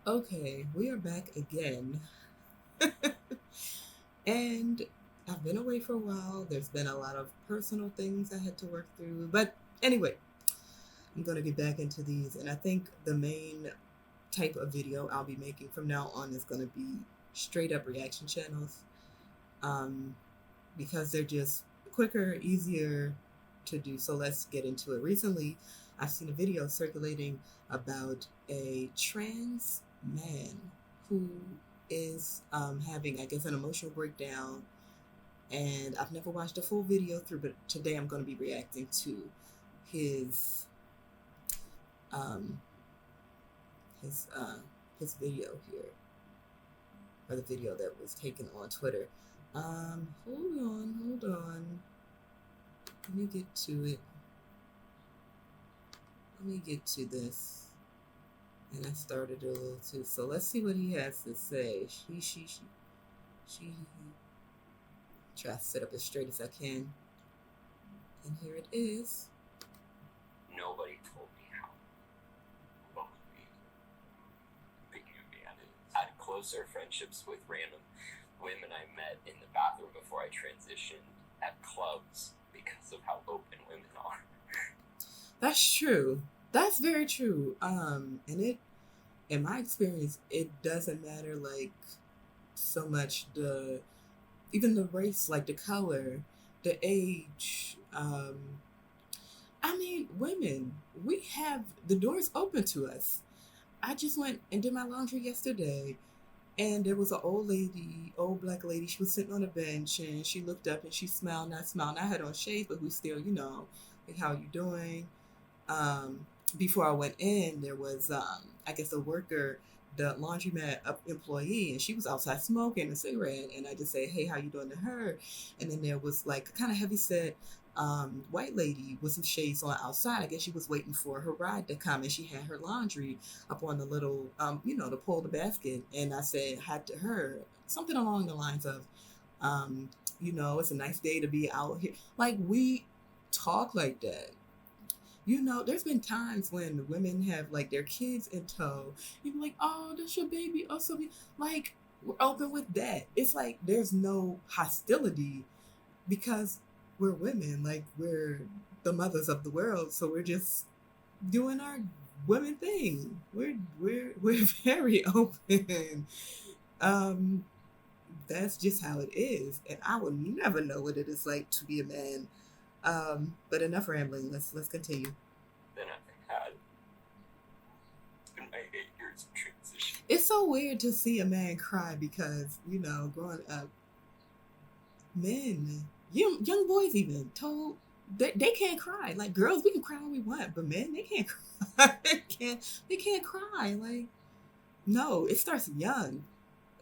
Okay, we are back again. And I've been away for a while. There's been a lot of personal things I had to work through. But anyway, I'm going to get back into these. And I think the main type of video I'll be making from now on is going to be straight up reaction channels um, because they're just quicker, easier to do. So let's get into it. Recently, I've seen a video circulating about a trans man who is having, I guess, an emotional breakdown. And I've never watched a full video through, but today I'm going to be reacting to his um, his uh, his video here, or the video that was taken on Twitter. Hold on. Let me get to it. Let me get to this. And I started a little too. So let's see what he has to say. She. Try to sit up as straight as I can. And here it is. Nobody told me how lonely being a man is. I had closer friendships with random women I met in the bathroom before I transitioned at clubs because of how open women are. That's true. That's very true. And it, in my experience, it doesn't matter like so much even the race, like the color, the age. I mean, women, we have the doors open to us. I just went and did my laundry yesterday, and there was an old lady, old black lady. She was sitting on a bench, and she looked up and she smiled. And I smiled. And I had on shades, but we still, like, how you doing? Um, Before I went in, there was, I guess, a worker, the laundromat employee, and she was outside smoking a cigarette. And I just say, "Hey, how you doing?" to her. And then there was like a kind of heavy set white lady with some shades on outside. I guess she was waiting for her ride to come, and she had her laundry up on the little, to pull the basket. And I said hi to her, something along the lines of, it's a nice day to be out here. Like, we talk like that. There's been times when women have like their kids in tow. You be like, "Oh, that's your baby." Oh, so like, we're open with that. It's like there's no hostility because we're women. Like, we're the mothers of the world, so we're just doing our women thing. We're very open. Um, that's just how it is, and I will never know what it is like to be a man. But enough rambling. Let's continue. Than I've had in my 8 years of transition. It's so weird to see a man cry because, growing up, men, young boys even told they can't cry. Like, girls, we can cry when we want, but men, they can't cry. They can't cry. Like, no, it starts young.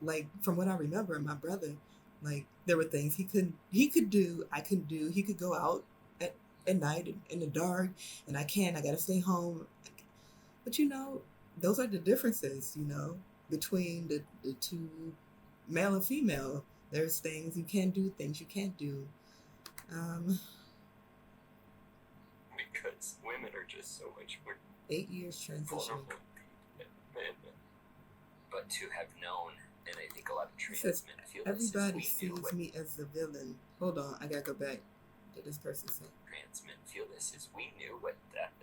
Like, from what I remember, my brother, like, there were things he could do, I couldn't do. He could go out at night in the dark, and I gotta stay home. But those are the differences, between the two, male and female. There's things you can do, things you can't do. Um, Because women are just so much more 8 years transition. vulnerable than men. But to have known, and I think a lot of It trans says, men feel this, everybody is we knew sees what me as the villain. Hold on, I gotta go back to this person saying. trans men feel this is we knew what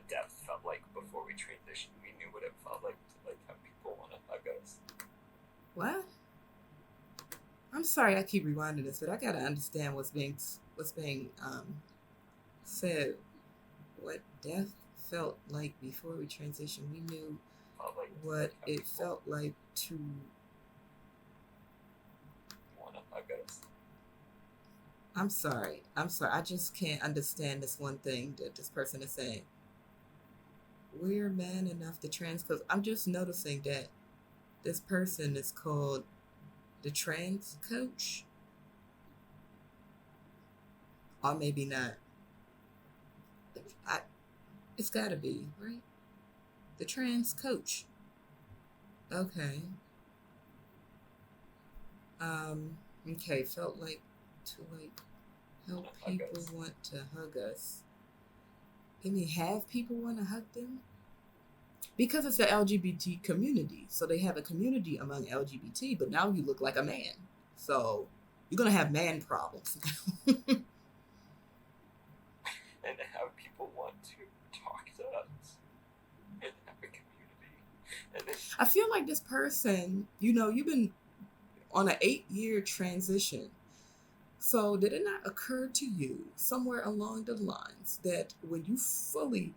death felt like before we transitioned. We knew what it felt like to like have people want to hug us. What? I'm sorry I keep rewinding this, but I gotta understand what's being said. What death felt like before we transitioned. We knew Felt like what it people felt like to. want to hug us. I'm sorry. I'm sorry. I just can't understand this one thing that this person is saying. We're man enough to trans coach. I'm just noticing that this person is called the trans coach, or maybe not. I, it's got to be right. The trans coach. Okay. Um. Okay. Felt like to like help Hug people us. want to hug us. Can we have people want to hug them? Because it's the LGBT community. So they have a community among LGBT, but now you look like a man. So you're going to have man problems. And have people want to talk to us and have a community. And then, I feel like this person, you've been on an 8-year transition. So did it not occur to you somewhere along the lines that when you fully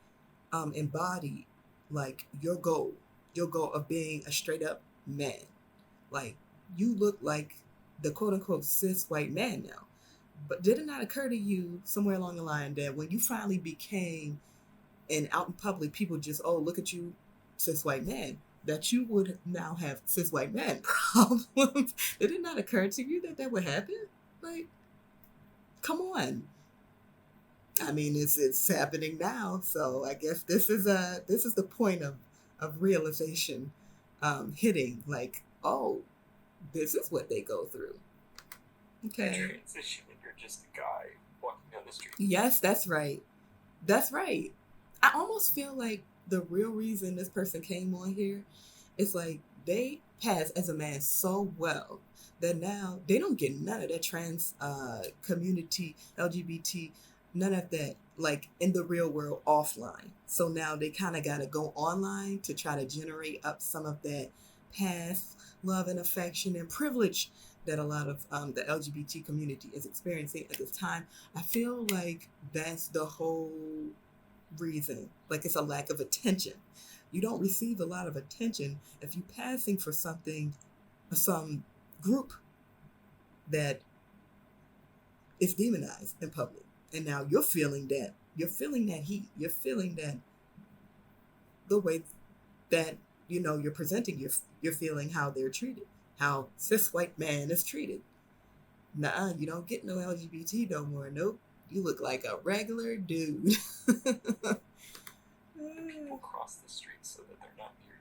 embody like your goal of being a straight up man, like you look like the quote unquote cis white man now. But did it not occur to you somewhere along the line that when you finally became and out in public, people just, oh, look at you, cis white man, that you would now have cis white man problems? Did it not occur to you that that would happen? Like, come on. I mean, it's happening now, so I guess this is the point of realization hitting. Like, oh, this is what they go through. you Okay. transition and you're just a guy walking down the street. Yes, that's right. That's right. I almost feel like the real reason this person came on here is like they pass as a man so well that now they don't get none of that trans community, LGBT, none of that like in the real world offline. So now they kind of got to go online to try to generate up some of that past love and affection and privilege that a lot of the LGBT community is experiencing at this time. I feel like that's the whole reason. Like it's a lack of attention. You don't receive a lot of attention if you're passing for something, some group that is demonized in public. And now you're feeling that. You're feeling that heat. You're feeling that the way that, you're presenting, you're feeling how they're treated, how cis white man is treated. Nah, you don't get no LGBT no more. Nope. You look like a regular dude. People cross the street so that they're not near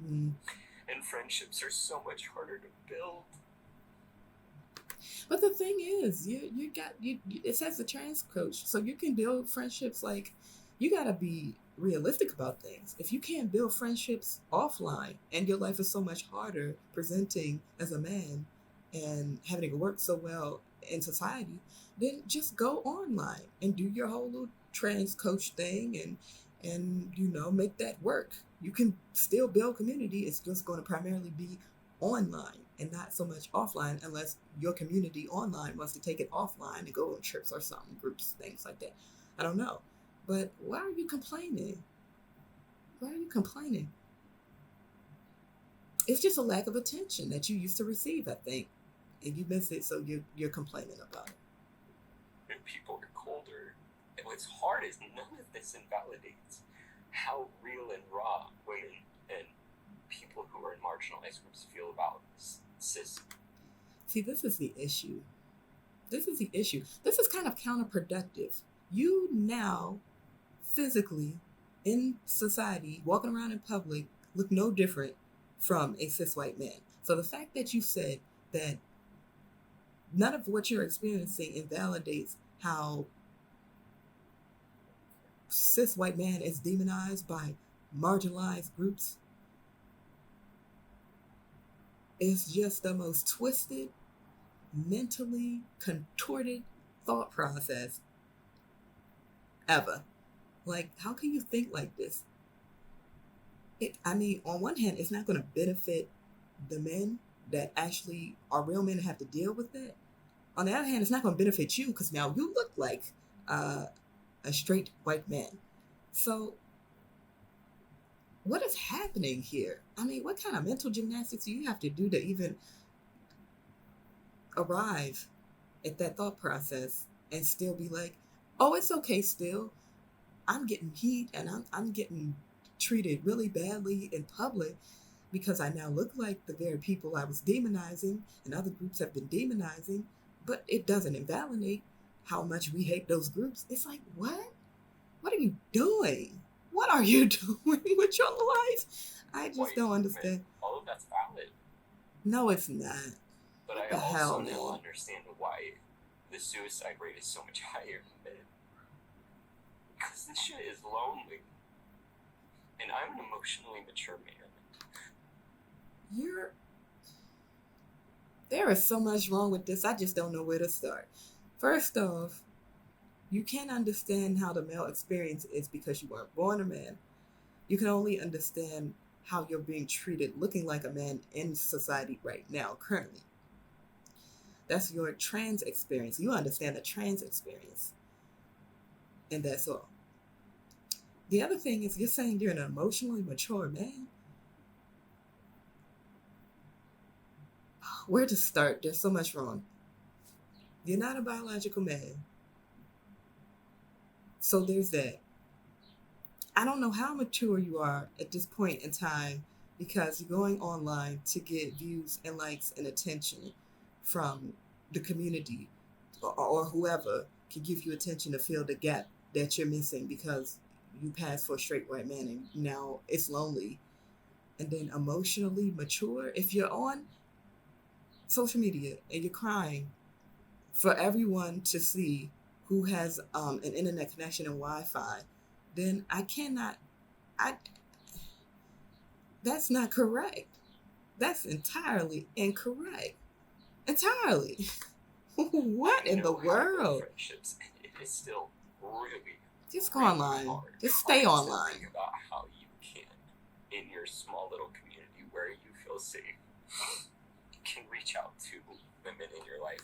you. Mm. And friendships are so much harder to build. But the thing is, it says a trans coach, so you can build friendships. Like you gotta be realistic about things. If you can't build friendships offline, and your life is so much harder presenting as a man and having it work so well in society, then just go online and do your whole little trans coach thing and make that work. You can still build community. It's just going to primarily be online and not so much offline, unless your community online wants to take it offline and go on trips or something, groups, things like that. I don't know. But why are you complaining? Why are you complaining? It's just a lack of attention that you used to receive, I think. And you miss it, so you're complaining about it. And people are colder. And what's hard is none of this invalidates how real and raw women and people who are in marginalized groups feel about cis. See, this is the issue. This is the issue. This is kind of counterproductive. You now, physically, in society, walking around in public, look no different from a cis white man. So the fact that you said that none of what you're experiencing invalidates how cis white man is demonized by marginalized groups is just the most twisted, mentally contorted thought process ever. Like, how can you think like this? On one hand, it's not going to benefit the men that actually are real men and have to deal with it. On the other hand, it's not going to benefit you because now you look like a straight white man. So, what is happening here? What kind of mental gymnastics do you have to do to even arrive at that thought process and still be like, oh, it's okay still. I'm getting heat and I'm getting treated really badly in public because I now look like the very people I was demonizing and other groups have been demonizing, but it doesn't invalidate how much we hate those groups. It's like, what? What are you doing? What are you doing with your life? I just don't understand. All of that's valid. No, it's not. But I also now understand why the suicide rate is so much higher in men. Because this shit is lonely. And I'm an emotionally mature man. There is so much wrong with this. I just don't know where to start. First off, you can't understand how the male experience is because you weren't born a man. You can only understand how you're being treated looking like a man in society right now, currently. That's your trans experience. You understand the trans experience. And that's all. The other thing is you're saying you're an emotionally mature man. Where to start? There's so much wrong. You're not a biological man. So there's that. I don't know how mature you are at this point in time because you're going online to get views and likes and attention from the community or whoever can give you attention to fill the gap that you're missing because you passed for a straight white man and now it's lonely. And then emotionally mature, if you're on social media and you're crying for everyone to see who has an internet connection and Wi-Fi, then I cannot. I That's not correct. That's entirely incorrect. Entirely. What in the world? Friendships, and it is still really Just go online. Just stay online. Think about how you can, in your small little community where you feel safe, can reach out to women in your life.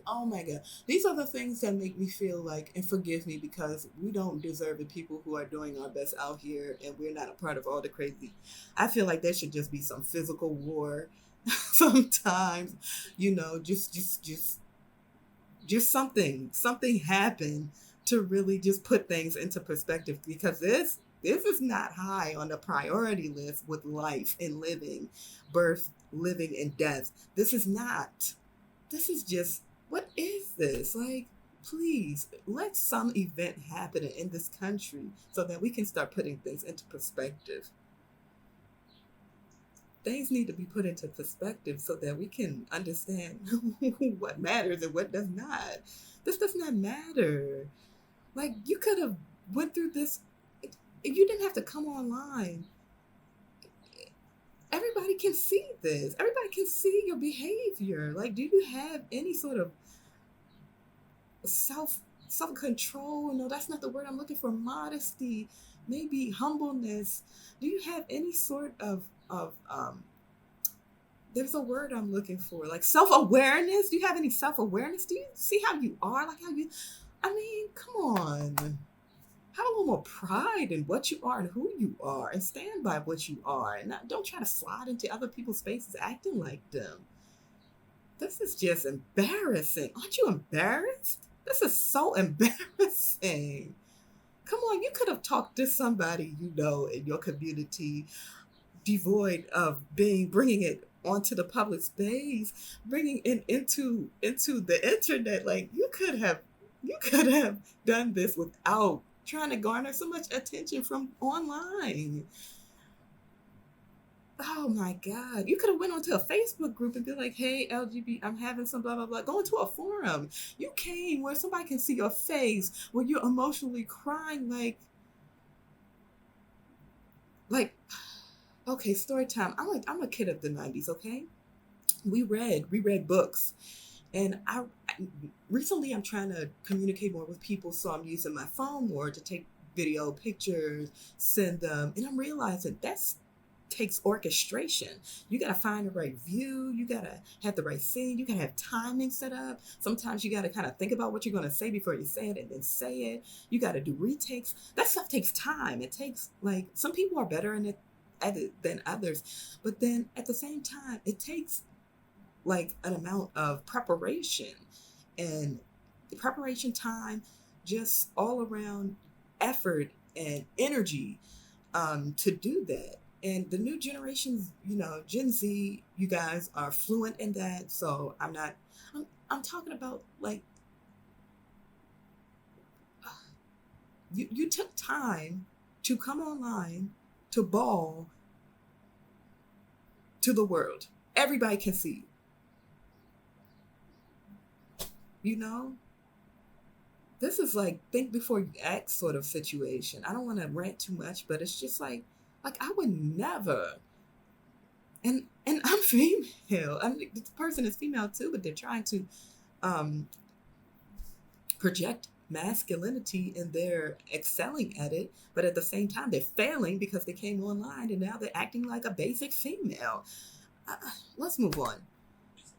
Oh my God. These are the things that make me feel like, and forgive me because we don't deserve the people who are doing our best out here and we're not a part of all the crazy. I feel like there should just be some physical war sometimes, just something happened to really just put things into perspective because this is not high on the priority list with life and living, birth, living, and death. This is not. This is just, what is this? Like, please, let some event happen in this country so that we can start putting things into perspective. Things need to be put into perspective so that we can understand what matters and what does not. This does not matter. Like, you could have went through this. You didn't have to come online. Everybody can see this. Everybody can see your behavior. Like, do you have any sort of self control? No, that's not the word I'm looking for. Modesty, maybe humbleness. Do you have any sort of there's a word I'm looking for, like self-awareness? Do you have any self-awareness? Do you see how you are? Like, I mean, come on. Have a little more pride in what you are and who you are and stand by what you are. And don't try to slide into other people's spaces acting like them. This is just embarrassing. Aren't you embarrassed? This is so embarrassing. Come on, you could have talked to somebody you know in your community, devoid of bringing it onto the public space, bringing it into the internet. Like, you could have done this without trying to garner so much attention from online. Oh my God. You could have went onto a Facebook group and be like, hey, LGBT, I'm having some blah, blah, blah. Go into a forum. You came where somebody can see your face, where you're emotionally crying like, okay, story time. I'm a kid of the 90s, okay? We read books. And recently I'm trying to communicate more with people, so I'm using my phone more to take video pictures, send them, and I'm realizing that's takes orchestration. You got to find the right view. You got to have the right scene. You got to have timing set up. Sometimes you got to kind of think about what you're going to say before you say it and then say it. You got to do retakes. That stuff takes time. It takes, like, some people are better in it than others, but then at the same time, it takes like an amount of preparation and the preparation time, just all around effort and energy to do that. And the new generations, Gen Z, you guys are fluent in that. So I'm talking about, like, you took time to come online to ball to the world. Everybody can see you. This is like think before you act sort of situation. I don't want to rant too much, but it's just like, Like, I would never. And I'm female. I mean, this person is female too, but they're trying to um, project masculinity and they're excelling at it, but at the same time they're failing because they came online and now they're acting like a basic female. Uh, let's move on. Just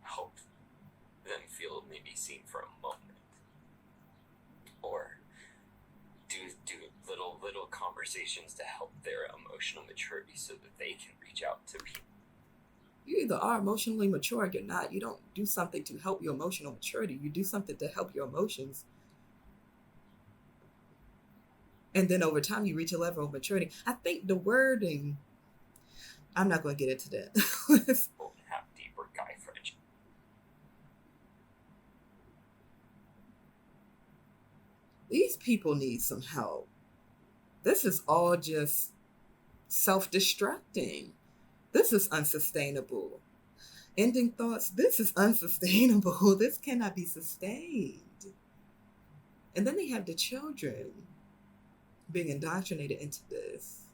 help them feel maybe seen for a moment, or do little conversations to help their emotional maturity so that they can reach out to people. You either are emotionally mature or you're not. You don't do something to help your emotional maturity. You do something to help your emotions. And then over time, you reach a level of maturity. I think the wording, I'm not going to get into that. Have deeper guy friendship. These people need some help. This is all just self-destructing. This is unsustainable. Ending thoughts, this is unsustainable. This cannot be sustained. And then they have the children being indoctrinated into this.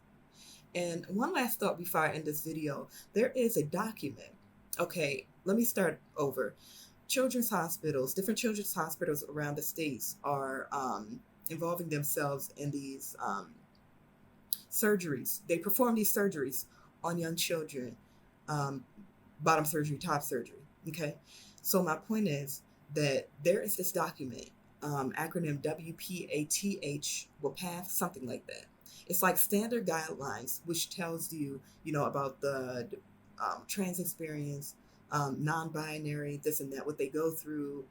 And one last thought before I end this video. There is a document. Okay, let me start over. Children's hospitals, different children's hospitals around the states are involving themselves in these surgeries. They perform these surgeries on young children, bottom surgery, top surgery. Okay, so my point is that there is this document, acronym WPATH, WPATH, something like that. It's like standard guidelines, which tells you, about the trans experience, non-binary, this and that, what they go through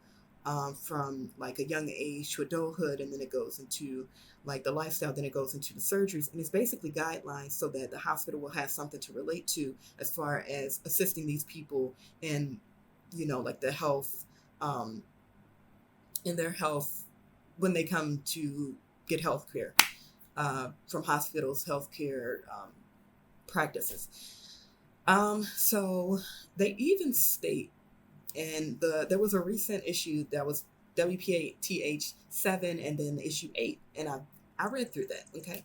from like a young age to adulthood, and then it goes into like the lifestyle, then it goes into the surgeries, and it's basically guidelines so that the hospital will have something to relate to as far as assisting these people in, like the health, in their health when they come to get health care from hospitals, healthcare practices. So they even state, and there was a recent issue that was WPATH 7 and then issue 8, and I read through that, okay,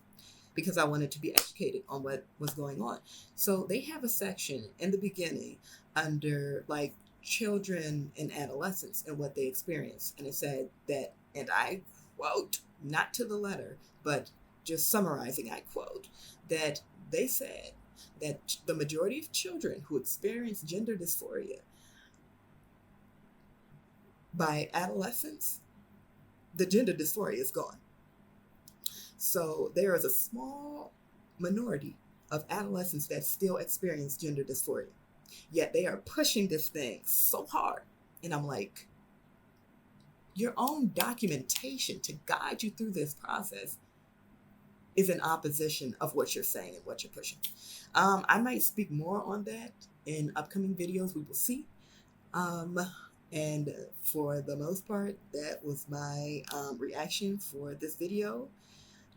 because I wanted to be educated on what was going on. So they have a section in the beginning under like children and adolescents and what they experience, and it said that, and I quote, not to the letter, but just summarizing, I quote, that they said that the majority of children who experience gender dysphoria by adolescence, the gender dysphoria is gone. So there is a small minority of adolescents that still experience gender dysphoria, yet they are pushing this thing so hard. And I'm like, your own documentation to guide you through this process is in opposition of what you're saying and what you're pushing. I might speak more on that in upcoming videos. We will see. And for the most part, that was my reaction for this video.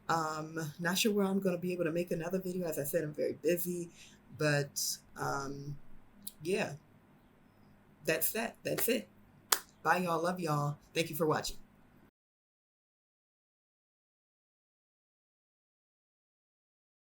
Not sure where I'm going to be able to make another video. As I said, I'm very busy. But yeah, that's that. That's it. Bye, y'all. Love y'all. Thank you for watching.